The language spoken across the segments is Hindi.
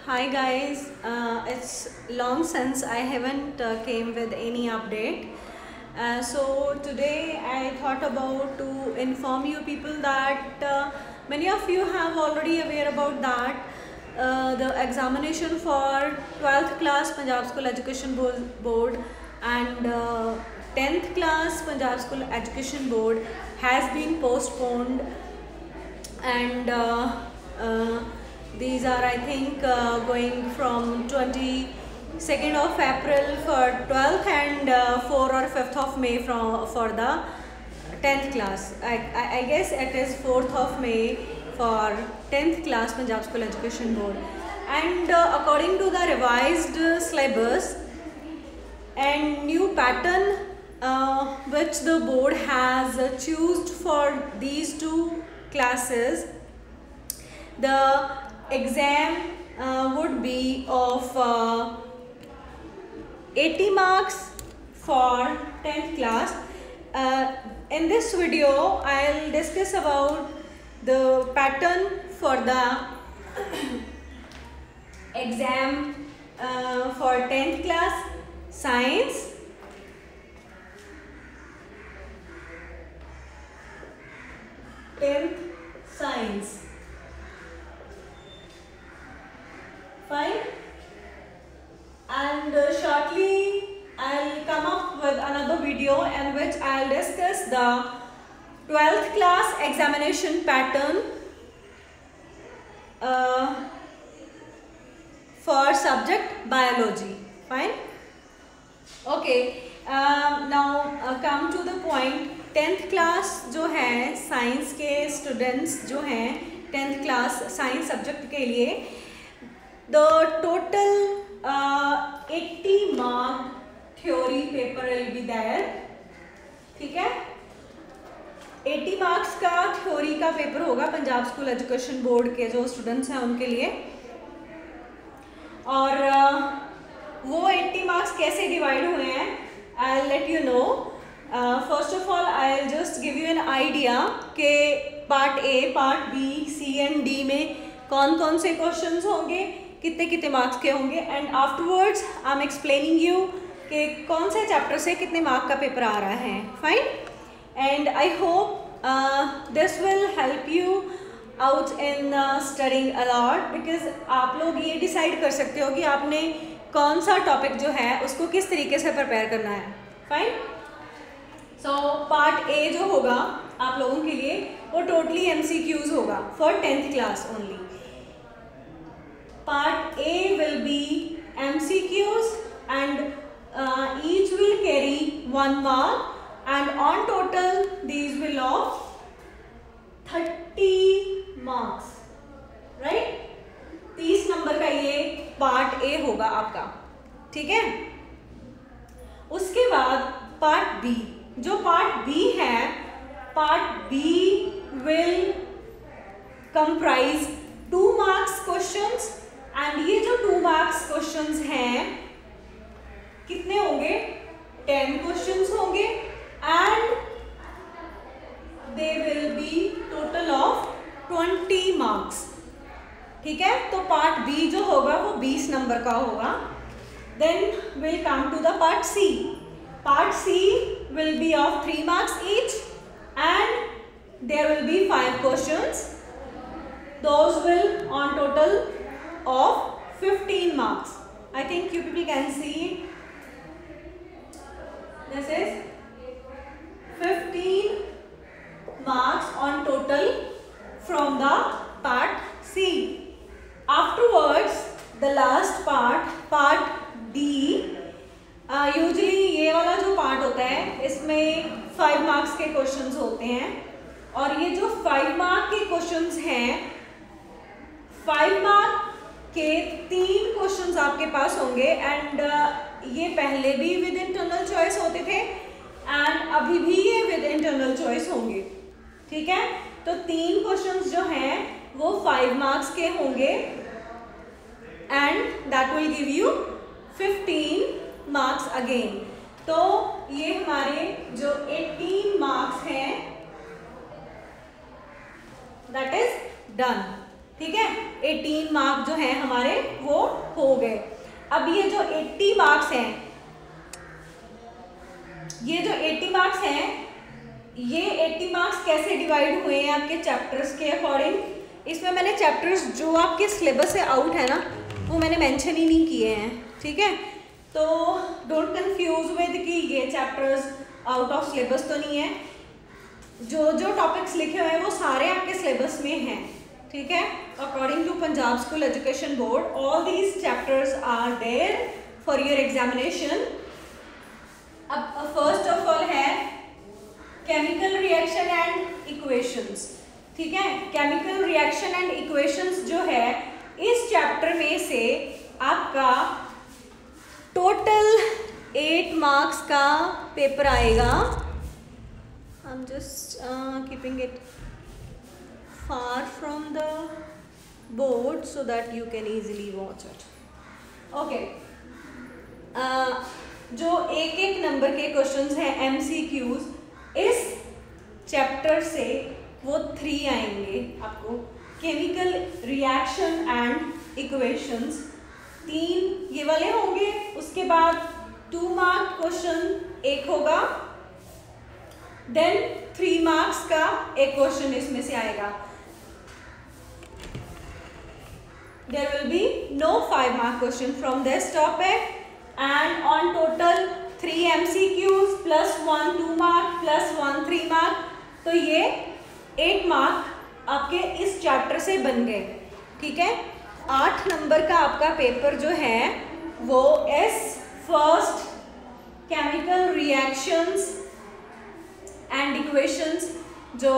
Hi guys, it's long since I haven't came with any update. So today I thought about to inform you people that many of you have already aware about that the examination for 12th class Punjab School Education Board and 10th class Punjab School Education Board has been postponed, and these are I think going from 22nd of April for 12th and 4 or 5th of May for the 10th class. I guess it is 4th of May for 10th class Punjab School Education Board, and according to the revised syllabus and new pattern which the board has chosen for these two classes, the exam would be of 80 marks for 10th class. In this video I'll discuss about the pattern for the exam for 10th class science, science. Fine. And shortly I'll come up with another video in which I'll discuss the 12th class examination pattern for subject biology. Fine. Okay. Now come to the point. 10th class जो है साइंस के स्टूडेंट्स जो हैं 10th क्लास साइंस सब्जेक्ट के लिए the total 80 mark theory paper will be there. ठीक है, 80 मार्क्स का थ्योरी का पेपर होगा पंजाब स्कूल एजुकेशन बोर्ड के जो स्टूडेंट्स हैं उनके लिए. और वो 80 मार्क्स कैसे डिवाइड हुए हैं I will let you know. First of all I will just give you an idea कि part A, part B, C and D में कौन कौन से क्वेश्चंस होंगे, कितने कितने मार्क्स के होंगे, and afterwards I am explaining you कि कौन से चैप्टर से कितने मार्क का पेपर आ रहा है. Fine. And I hope this will help you out in studying a lot, because आप लोग ये डिसाइड कर सकते हो कि आपने कौन सा टॉपिक जो है उसको किस तरीके से प्रिपेयर करना है. फाइन. सो पार्ट ए जो होगा आप लोगों के लिए वो टोटली MCQs होगा for 10th class only. Part A will be MCQs and each will carry 1 mark, and on total these will of 30 marks. right? 30 number का ये पार्ट ए होगा आपका. ठीक है. उसके बाद पार्ट बी, जो पार्ट बी है, part B will comprise 2 marks questions, and ये जो 2 मार्क्स क्वेश्चंस हैं कितने होंगे, 10 क्वेश्चंस होंगे, and they will be total of 20 marks. ठीक है. तो पार्ट बी जो होगा वो 20 नंबर का होगा. Then will come to the part C. Part C will be of 3 marks each, and there will be 5 questions. Those will on total of 15 marks. I think you people can see this is 15 marks on total from the part C. Afterwards, the last part, part D. Usually ये वाला जो पार्ट होता है इसमें 5 मार्क्स के क्वेश्चंस होते हैं, और ये जो 5 मार्क के क्वेश्चंस हैं 5 मार्क के 3 क्वेश्चंस आपके पास होंगे, एंड ये पहले भी विद इंटरनल चॉइस होते थे एंड अभी भी ये विद इंटरनल चॉइस होंगे. ठीक है. तो 3 क्वेश्चंस जो हैं वो 5 मार्क्स के होंगे, and that will give you 15 marks again. तो ये हमारे जो 18 मार्क्स हैं दैट इज डन. ठीक है, 18 मार्क जो है हमारे वो हो गए। अब ये जो 80 मार्क्स हैं, ये जो 80 मार्क्स हैं, ये 80 मार्क्स कैसे डिवाइड हुए हैं आपके चैप्टर्स के अकॉर्डिंग? इसमें मैंने चैप्टर्स जो आपके सिलेबस से आउट है ना, वो मैंने मेंशन ही नहीं किए हैं, ठीक है। तो डोंट कंफ्यूज विद कि ये चैप्टर्स आउट ऑफ सिलेबस तो नहीं है। जो जो टॉपिक्स लिखे हुए हैं वो सारे आपके सिलेबस में हैं, ठीक है। According to Punjab school education board all these chapters are there for your examination. अब फर्स्ट ऑफ ऑल है केमिकल रिएक्शन एंड इक्वेशंस, ठीक है। केमिकल रिएक्शन एंड इक्वेशंस जो है इस चैप्टर में से आपका टोटल 8 मार्क्स का पेपर आएगा। I am just keeping it far from the board so that you can easily watch it. Okay, जो एक एक नंबर के क्वेश्चंस हैं MCQs इस चैप्टर से वो 3 आएंगे आपको। केमिकल रिएक्शन एंड इक्वेशंस 3 ये वाले होंगे। उसके बाद 2 मार्क क्वेश्चन एक होगा, देन 3 मार्क्स का एक क्वेश्चन इसमें से आएगा। There will be no 5 mark question from this topic and on total 3 MCQs plus 1 2 mark plus 1 3 mark, तो ये 8 मार्क आपके इस चैप्टर से बन गए, ठीक है। 8 नंबर का आपका पेपर जो है वो इस first chemical reactions and equations जो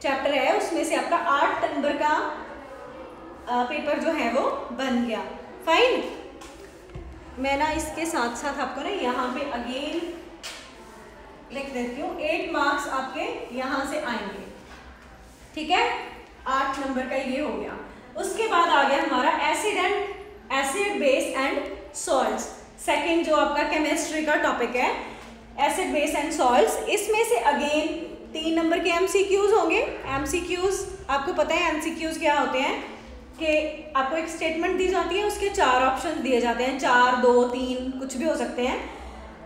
चैप्टर है उसमें से आपका 8 नंबर का पेपर जो है वो बन गया। फाइन, मैं ना इसके साथ साथ आपको ना यहाँ पे अगेन लिख देती हूँ 8 मार्क्स आपके यहाँ से आएंगे, ठीक है। 8 नंबर का ये हो गया। उसके बाद आ गया हमारा acid base and salts. Second जो आपका केमिस्ट्री का टॉपिक है एसिड बेस एंड सॉल्ट्स, इसमें से अगेन 3 नंबर के MCQs होंगे। MCQs आपको पता है MCQs क्या होते हैं कि आपको एक स्टेटमेंट दी जाती है, उसके 4 ऑप्शन दिए जाते हैं, 4 2 3 कुछ भी हो सकते हैं,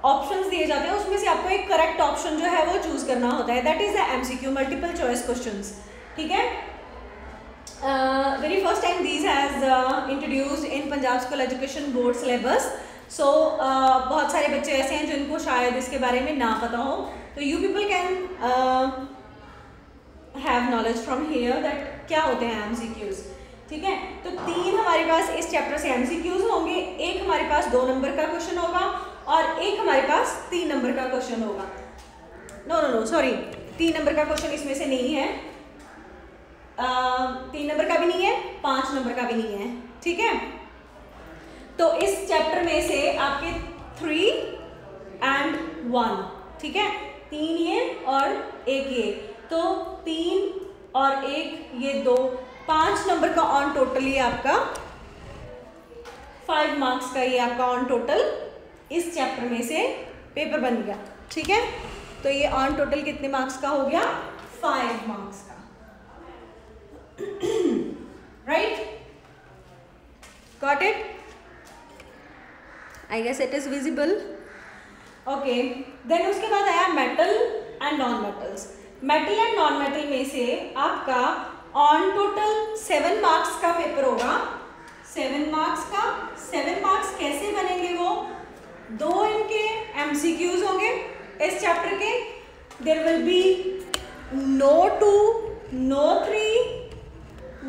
ऑप्शंस दिए जाते हैं। उसमें से आपको एक करेक्ट ऑप्शन जो है वो चूज करना होता है, that is the MCQ multiple choice questions, ठीक है। Very first time these has introduced in Punjab school education board syllabus. So बहुत सारे बच्चे ऐसे हैं जिनको शायद इसके बारे में ना पता हो, तो you people can have knowledge from here that क्या होते हैं MCQs, ठीक है। तो 3 हमारे पास इस चैप्टर से MCQs होंगे, एक हमारे पास 2 नंबर का क्वेश्चन होगा और एक हमारे पास 3 नंबर का क्वेश्चन होगा। नो सॉरी, 3 नंबर का क्वेश्चन इसमें से नहीं है, 3 नंबर का भी नहीं है, 5 नंबर का भी नहीं है, ठीक है। तो इस चैप्टर में से आपके 3 and 1, ठीक है, 3 ये और 1 ये, तो 3 और 1 ये 2, 5 नंबर का ऑन टोटल ये आपका 5 मार्क्स का ये आपका ऑन टोटल इस चैप्टर में से पेपर बन गया, ठीक है। तो ये ऑन टोटल कितने मार्क्स का हो गया? 5 मार्क्स का, right? Got it? I guess it is visible. Okay, then उसके बाद आया metal and non metals. Metal and non metal में से आपका ऑन टोटल 7 मार्क्स का पेपर होगा। 7 मार्क्स का, 7 मार्क्स कैसे बनेंगे? वो 2 इनके MCQs होंगे इस चैप्टर के। There will be no 2, no 3,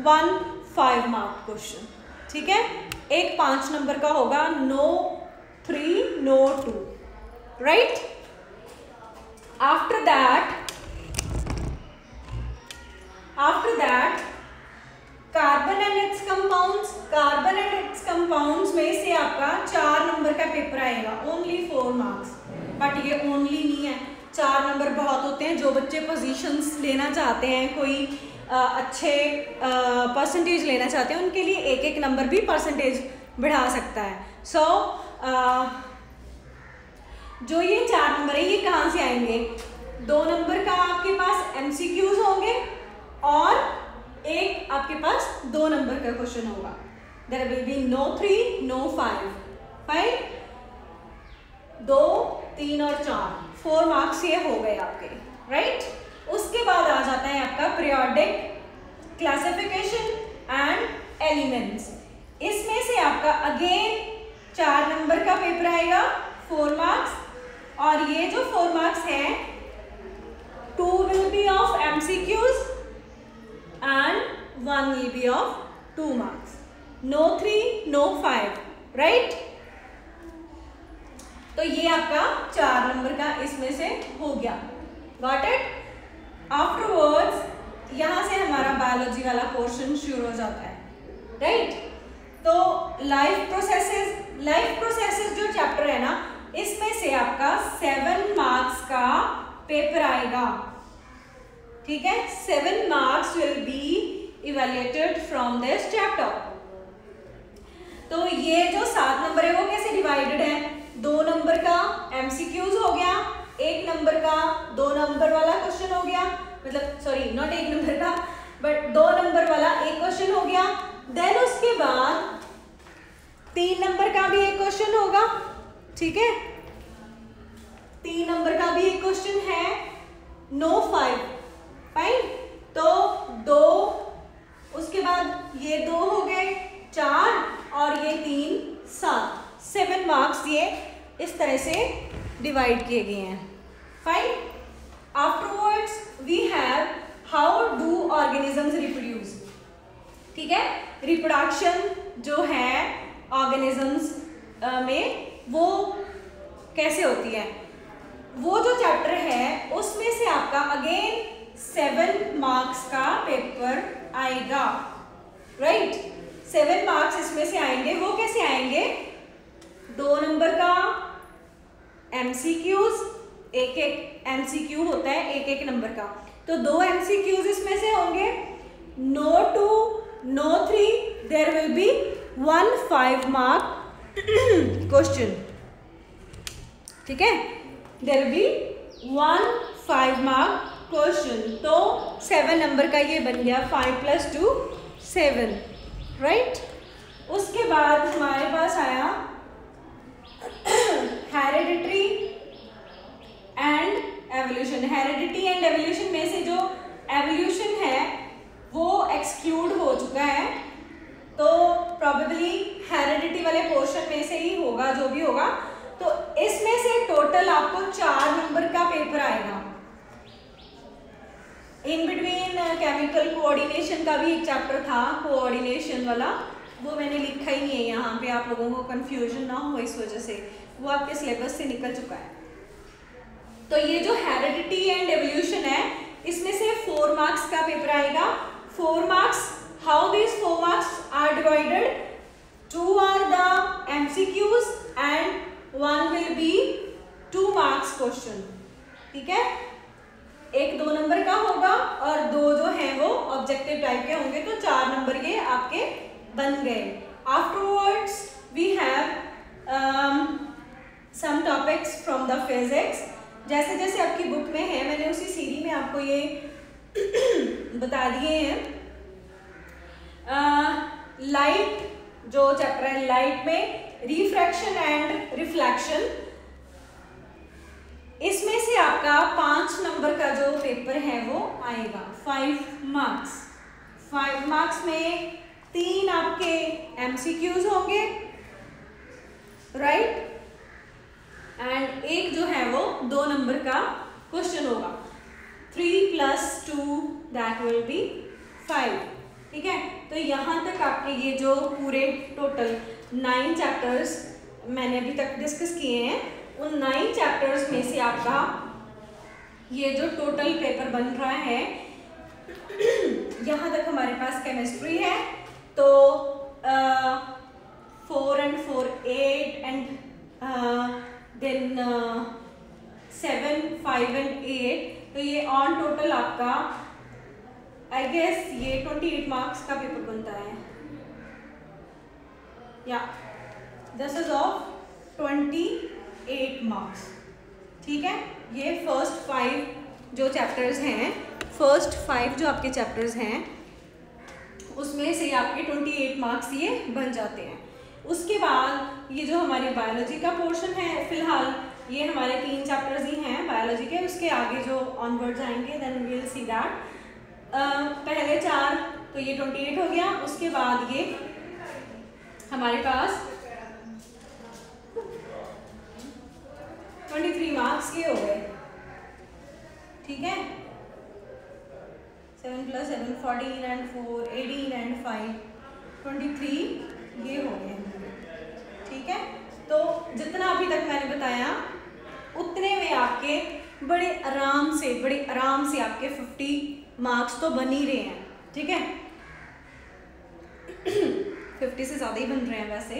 1 5 mark question, ठीक है। एक 5 नंबर का होगा, no 3, no 2, right? After that carbon and it's compounds. Carbon and it's compounds में से आपका 4 नंबर का पेपर आएगा, ओनली 4 मार्क्स। बट ये ओनली नहीं है, 4 नंबर बहुत होते हैं। जो बच्चे पोजीशंस लेना चाहते हैं, कोई अच्छे परसेंटेज लेना चाहते हैं, उनके लिए एक एक नंबर भी परसेंटेज बढ़ा सकता है। सो जो ये 4 नंबर है ये कहाँ से आएंगे? 2 नंबर का आपके पास MCQs होंगे और एक आपके पास 2 नंबर का क्वेश्चन होगा। There will be no 3 no 5। Fine, 2 3 और 4 मार्क्स ये हो गए आपके, राइट। उसके बाद आ जाता है आपका पीरियोडिक क्लासिफिकेशन एंड एलिमेंट्स। इसमें से आपका अगेन 4 नंबर का पेपर आएगा, 4 मार्क्स। और ये जो 4 मार्क्स हैं 2 will be of MCQs and 1 will be of 2 marks. No 3 no 5, right? तो ये आपका 4 नंबर का इसमें से हो गया। Got it? Afterwards यहाँ से हमारा बायोलॉजी वाला पोर्शन शुरू हो जाता है, राइट। तो लाइफ प्रोसेसेस जो चैप्टर है ना, इसमें से आपका 7 मार्क्स का पेपर आएगा, ठीक है। 7 marks will be evaluated from this chapter. तो ये जो 7 नंबर है वो कैसे डिवाइडेड है? 2 नंबर का MCQs हो गया, 1 नंबर का 2 नंबर वाला क्वेश्चन हो गया, मतलब सॉरी नॉट 1 नंबर का बट 2 नंबर वाला एक क्वेश्चन हो गया। देन उसके बाद 3 नंबर का भी एक क्वेश्चन होगा, ठीक है। 3 नंबर का भी एक क्वेश्चन है, नो 5, फाइन। तो 2, उसके बाद ये 2 हो गए, 4 और ये 3 7। 7 मार्क्स ये इस तरह से डिवाइड किए गए हैं, fine. Afterwards we have how do organisms reproduce, ठीक है। रिप्रोडक्शन जो है ऑर्गेनिजम्स में वो कैसे होती है, वो जो चैप्टर है उसमें से आपका अगेन 7 मार्क्स का पेपर आएगा, राइट। 7 मार्क्स इसमें से आएंगे। वो कैसे आएंगे? 2 नंबर का MCQs, एक MCQ होता है एक नंबर का, तो 2 MCQs इसमें से होंगे। No 2 no 3, there will be 1 5 mark question, ठीक है। There will be 1 5 mark question. तो 7 नंबर का ये बन गया, 5 + 2 7, राइट। उसके बाद हमारे पास आया hereditary and evolution. Heredity and evolution में से जो एवोल्यूशन है वो एक्सक्लूड हो चुका है, तो प्रोबेबली हेरिडिटी वाले पोर्शन में से ही होगा जो भी होगा। तो इसमें से टोटल आपको 4 नंबर का पेपर आएगा। इन बिटवीन केमिकल कोऑर्डिनेशन का भी एक चैप्टर था, कोऑर्डिनेशन वाला, वो मैंने लिखा ही नहीं है यहाँ पे, आप लोगों को कंफ्यूजन ना हो इस वजह से, वो आपके सिलेबस से निकल चुका है। तो ये जो हेरिडिटी एंड एवोल्यूशन है इसमें से 4 मार्क्स का पेपर आएगा। 4 marks, how this 4 marks are divided? 2 are the MCQs and 1 will be 2 marks question, ठीक है। एक 2 नंबर का होगा और 2 जो हैं वो ऑब्जेक्टिव टाइप के होंगे, तो 4 नंबर ये आपके बन गए। Afterwards we have some topics from the physics. जैसे जैसे आपकी बुक में है, मैंने उसी सीरी में आपको ये बता दिए हैं। लाइट जो चैप्टर है, लाइट में रिफ्रैक्शन एंड रिफ्लेक्शन, इसमें से आपका 5 नंबर का जो पेपर है वो आएगा, 5 मार्क्स। 5 मार्क्स में 3 आपके MCQs होंगे, राइट, एंड एक जो है वो 2 नंबर का क्वेश्चन होगा। 3 + 2 दैट विल बी 5, ठीक है। तो यहाँ तक आपके ये जो पूरे टोटल 9 चैप्टर्स मैंने अभी तक डिस्कस किए हैं, उन 9 चैप्टर्स में से आपका ये जो टोटल पेपर बन रहा है, यहाँ तक हमारे पास केमिस्ट्री है, तो 4 and 4 8 and then 7 5 and 8, तो ये ऑन टोटल आपका आई गेस ये 28 मार्क्स का पेपर बनता है, या दिस इज ऑफ 28 मार्क्स, ठीक है। ये फर्स्ट 5 जो चैप्टर्स हैं फर्स्ट 5 जो आपके चैप्टर्स हैं उसमें से आपके 28 मार्क्स ये बन जाते हैं। उसके बाद ये जो हमारी बायोलॉजी का पोर्शन है, फिलहाल ये हमारे 3 चैप्टर्स ही हैं बायोलॉजी के, उसके आगे जो ऑनवर्ड जाएंगे then we will see that. पहले 4 तो ये 28 हो गया, उसके बाद ये हमारे पास 23 मार्क्स के हो गए, ठीक है। 7 + 7 14 एंड 4 18 एंड 5 23 ये हो गए, ठीक है। तो जितना अभी तक मैंने बताया उतने में आपके बड़े आराम से आपके 50 मार्क्स तो बन ही रहे हैं, ठीक है। 50 से ज़्यादा ही बन रहे हैं वैसे,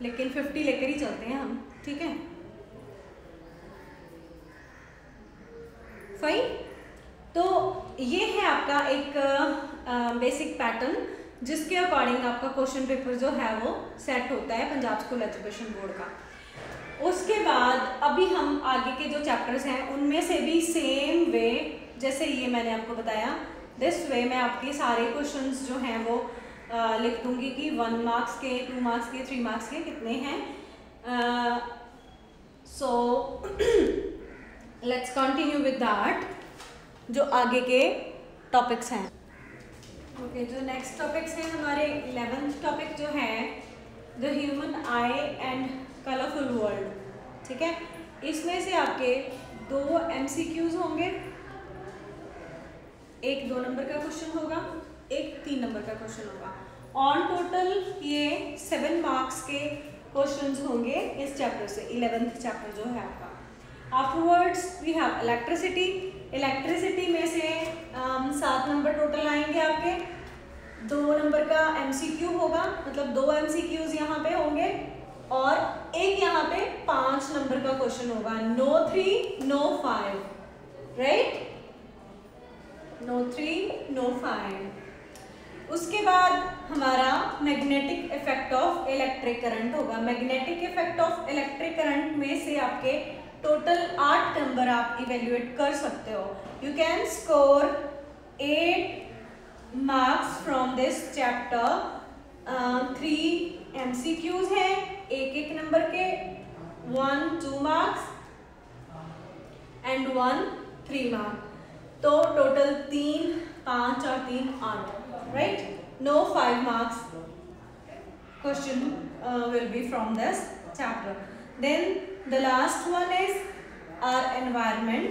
लेकिन 50 लेकर ही चलते हैं हम, ठीक है। फाइन, तो ये है आपका एक बेसिक पैटर्न जिसके अकॉर्डिंग आपका क्वेश्चन पेपर जो है वो सेट होता है पंजाब स्कूल एजुकेशन बोर्ड का। उसके बाद अभी हम आगे के जो चैप्टर्स हैं उनमें से भी सेम वे जैसे ये मैंने आपको बताया, दिस वे मैं आपके सारे क्वेश्चंस जो हैं वो लिख दूंगी कि 1 मार्क्स के, 2 मार्क्स के, 3 मार्क्स के कितने हैं। So let's continue with that, जो आगे के टॉपिक्स हैं। ओके, जो नेक्स्ट टॉपिक्स हैं हमारे 11th टॉपिक जो है the human I and colourful world, ठीक है। इसमें से आपके 2 MCQs होंगे, एक 2 नंबर का क्वेश्चन होगा, एक 3 नंबर का क्वेश्चन होगा। ऑन टोटल ये 7 मार्क्स के क्वेश्चंस होंगे इस चैप्टर से, 11th चैप्टर जो है आपका। Afterwards we have electricity. Electricity में से 7 नंबर टोटल आएंगे आपके, 2 नंबर का MCQ होगा, मतलब 2 MCQs यहाँ पे होंगे और एक यहाँ पे 5 नंबर का क्वेश्चन होगा। No 3 no 5, right, No 3 no 5। उसके बाद हमारा magnetic effect of electric current होगा। Magnetic effect of electric current में से आपके टोटल 8 नंबर आप इवेल्युएट कर सकते हो। You can score 8 marks from this chapter. 3 MCQs हैं, एक नंबर के, 1 2 मार्क्स एंड 1 3 मार्क्स, तो टोटल 3 5 और 3 8, right. No 5 marks question will be from this chapter. Then the last one is our environment.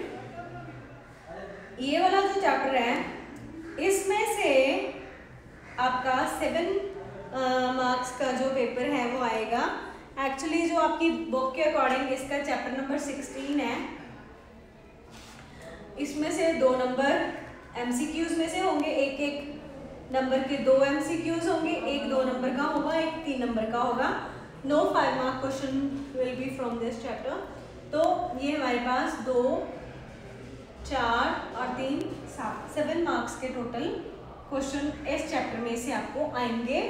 ये वाला जो चैप्टर है इसमें से आपका 7 मार्क्स का जो पेपर है वो आएगा। एक्चुअली जो आपकी बुक के अकॉर्डिंग इसका चैप्टर नंबर 16 है, इसमें से 2 नंबर MCQs में से होंगे, एक नंबर के 2 MCQs होंगे, एक 2 नंबर का होगा, एक 3 नंबर का होगा। No 5 mark question will be from this chapter. तो ये हमारे पास 2 4 और 3 7 मार्क्स के टोटल क्वेश्चन इस चैप्टर में से आपको आएंगे,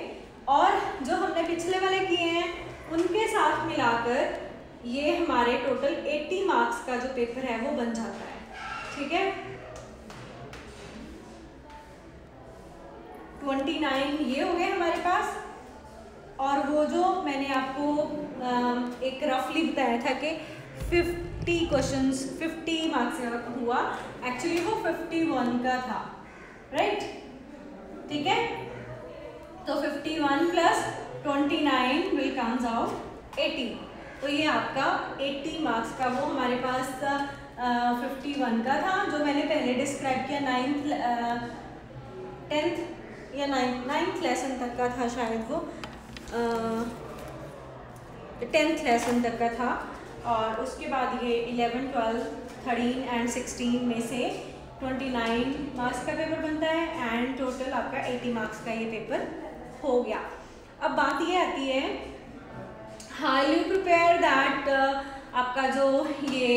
और जो हमने पिछले वाले किए हैं उनके साथ मिलाकर ये हमारे टोटल 80 मार्क्स का जो पेपर है वो बन जाता है, ठीक है। 29 ये हो गए हमारे पास, और वो जो मैंने आपको एक रफली बताया था कि 50 क्वेश्चंस 50 मार्क्स का हुआ, एक्चुअली वो 51 का था, राइट, ठीक है। तो 51 + 29 विल कम्स आउट 80, तो ये आपका 80 मार्क्स का वो हमारे पास 51 का था, जो मैंने पहले डिस्क्राइब किया 9th लेसन तक का था, शायद वो 10th लेसन तक का था। और उसके बाद ये 11 12 13 एंड 16 में से 29 मार्क्स का पेपर बनता है, एंड टोटल आपका 80 मार्क्स का ये पेपर हो गया। अब बात ये आती है, हाउ यू प्रिपेयर दैट आपका जो ये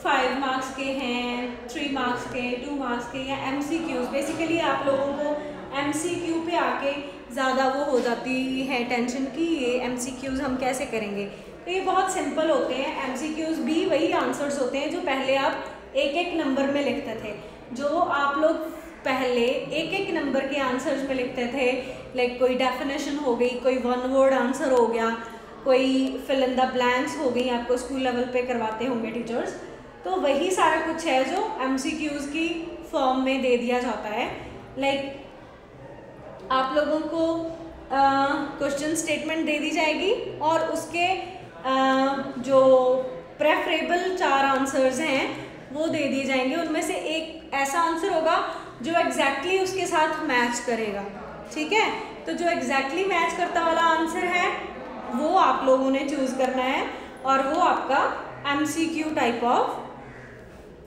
5 मार्क्स के हैं, 3 मार्क्स के, 2 मार्क्स के या MCQs। बेसिकली आप लोगों को MCQ पे आके ज़्यादा वो हो जाती है टेंशन कि ये MCQs हम कैसे करेंगे। तो ये बहुत सिंपल होते हैं। MCQs भी वही आंसर्स होते हैं जो पहले आप एक एक नंबर में लिखते थे। जो आप लोग पहले एक एक नंबर के आंसर्स में लिखते थे, लाइक कोई डेफिनेशन हो गई, कोई वन वर्ड आंसर हो गया, कोई फिल इन द ब्लैंक्स हो गई, आपको स्कूल लेवल पे करवाते होंगे टीचर्स, तो वही सारा कुछ है जो MCQs की फॉर्म में दे दिया जाता है। लाइक आप लोगों को क्वेश्चन स्टेटमेंट दे दी जाएगी और उसके जो प्रेफरेबल 4 आंसर्स हैं वो दे दिए जाएंगे। उनमें से एक ऐसा आंसर होगा जो एग्जैक्टली उसके साथ मैच करेगा, ठीक है। तो जो एग्जैक्टली मैच करता वाला आंसर है वो आप लोगों ने चूज करना है और वो आपका MCQ टाइप ऑफ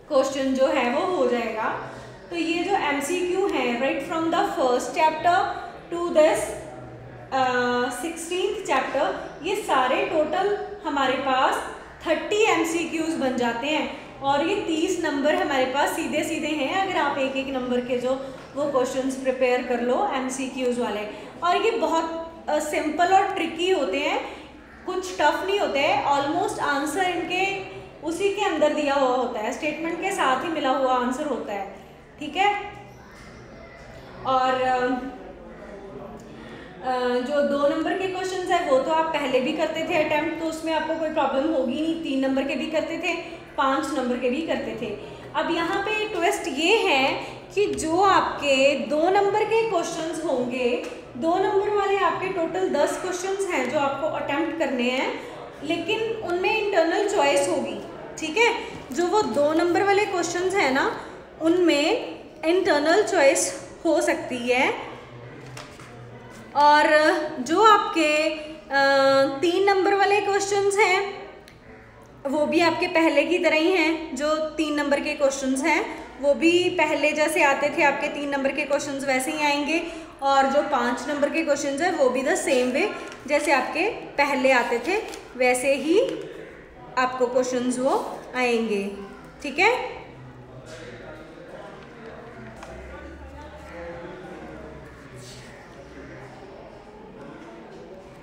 क्वेश्चन जो है वो हो जाएगा। तो ये जो MCQ है, right from the first chapter two this 16th chapter, ये सारे टोटल हमारे पास 30 MCQs बन जाते हैं और ये 30 नंबर हमारे पास सीधे सीधे हैं अगर आप एक एक नंबर के जो वो क्वेश्चंस प्रिपेयर कर लो MCQs वाले। और ये बहुत सिंपल और ट्रिकी होते हैं, कुछ टफ नहीं होते हैं। ऑलमोस्ट आंसर इनके उसी के अंदर दिया हुआ होता है, स्टेटमेंट के साथ ही मिला हुआ आंसर होता है, ठीक है। और जो 2 नंबर के क्वेश्चंस है वो तो आप पहले भी करते थे अटेम्प्ट, तो उसमें आपको कोई प्रॉब्लम होगी नहीं। 3 नंबर के भी करते थे, 5 नंबर के भी करते थे। अब यहाँ पे ट्विस्ट ये है कि जो आपके 2 नंबर के क्वेश्चंस होंगे, 2 नंबर वाले आपके टोटल 10 क्वेश्चंस हैं जो आपको अटेम्प्ट करने हैं, लेकिन उनमें इंटरनल चॉइस होगी, ठीक है। जो वो 2 नंबर वाले क्वेश्चंस हैं ना, उनमें इंटरनल चॉइस हो सकती है। और जो आपके 3 नंबर वाले क्वेश्चंस हैं वो भी आपके पहले की तरह ही हैं। जो 3 नंबर के क्वेश्चंस हैं वो भी पहले जैसे आते थे आपके 3 नंबर के क्वेश्चंस वैसे ही आएंगे, और जो 5 नंबर के क्वेश्चंस हैं वो भी द सेम वे जैसे आपके पहले आते थे वैसे ही आपको क्वेश्चंस वो आएंगे, ठीक है।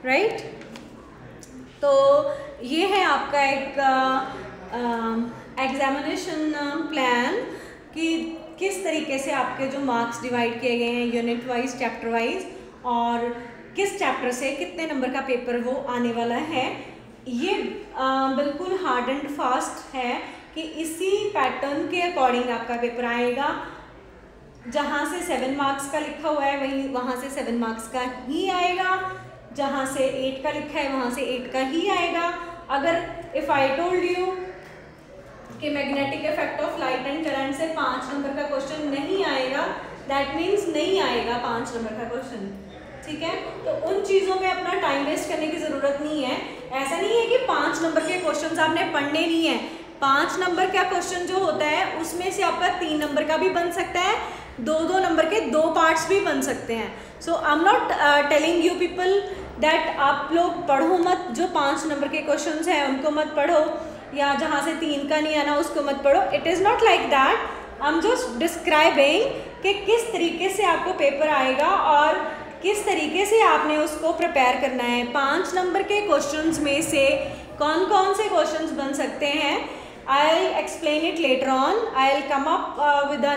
राइट तो ये है आपका एक एग्जामिनेशन प्लान कि किस तरीके से आपके जो मार्क्स डिवाइड किए गए हैं यूनिट वाइज, चैप्टर वाइज, और किस चैप्टर से कितने नंबर का पेपर वो आने वाला है। ये बिल्कुल हार्ड एंड फास्ट है कि इसी पैटर्न के अकॉर्डिंग आपका पेपर आएगा। जहाँ से 7 मार्क्स का लिखा हुआ है वहीं वहाँ से 7 मार्क्स का ही आएगा, जहाँ से 8 का लिखा है वहाँ से 8 का ही आएगा। अगर इफ़ आई टोल्ड यू कि magnetic effect of light and current से 5 नंबर का क्वेश्चन नहीं आएगा, दैट मीन्स नहीं आएगा 5 नंबर का क्वेश्चन, ठीक है। तो उन चीज़ों में अपना टाइम वेस्ट करने की ज़रूरत नहीं है। ऐसा नहीं है कि 5 नंबर के क्वेश्चन आपने पढ़ने नहीं है। 5 नंबर का क्वेश्चन जो होता है उसमें से आपका 3 नंबर का भी बन सकता है, 2-2 नंबर के 2 पार्ट्स भी बन सकते हैं। So I am not telling you people that आप लोग पढ़ो मत, जो 5 नंबर के क्वेश्चंस हैं उनको मत पढ़ो, या जहाँ से 3 का नहीं आना उसको मत पढ़ो। It is not like that. I am just describing कि किस तरीके से आपको पेपर आएगा और किस तरीके से आपने उसको प्रिपेयर करना है। 5 नंबर के क्वेश्चंस में से कौन कौन से क्वेश्चंस बन सकते हैं, I will explain it later on. I will come up with a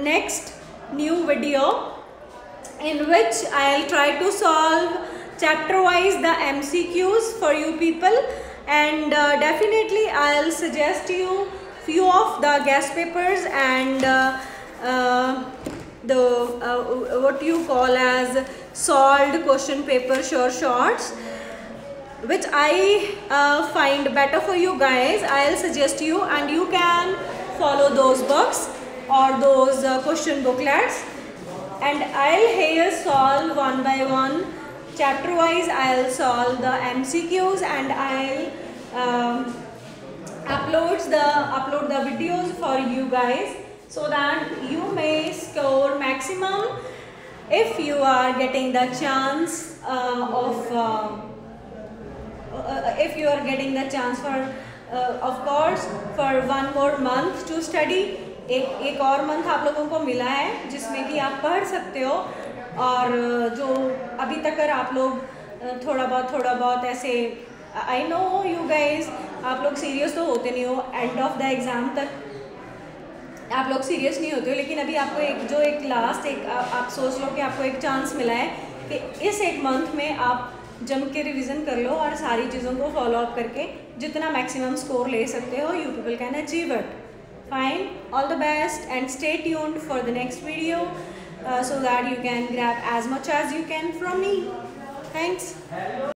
next new video in which I'll try to solve chapter wise the MCQs for you people, and definitely I'll suggest you few of the guest papers and the what you call as solved question paper sure shorts, which I find better for you guys. I'll suggest you and you can follow those books or those question booklets, and I'll here solve one by one chapter wise. I'll solve the MCQs and I'll upload the videos for you guys so that you may score maximum if you are getting the chance if you are getting the chance for of course for 1 more month to study. एक और मंथ आप लोगों को मिला है जिसमें कि आप पढ़ सकते हो, और जो अभी तक आप लोग थोड़ा बहुत ऐसे आई नो यू गाइज, आप लोग सीरियस तो होते नहीं हो, एंड ऑफ द एग्ज़ाम तक आप लोग सीरियस नहीं होते हो, लेकिन अभी आपको एक लास्ट आप सोच लो कि आपको एक चांस मिला है कि इस एक मंथ में आप जम के रिवीजन कर लो और सारी चीज़ों को फॉलो अप करके जितना मैक्सिमम स्कोर ले सकते हो, you people can achieve it. Fine, all the best and stay tuned for the next video so that you can grab as much as you can from me. Thanks.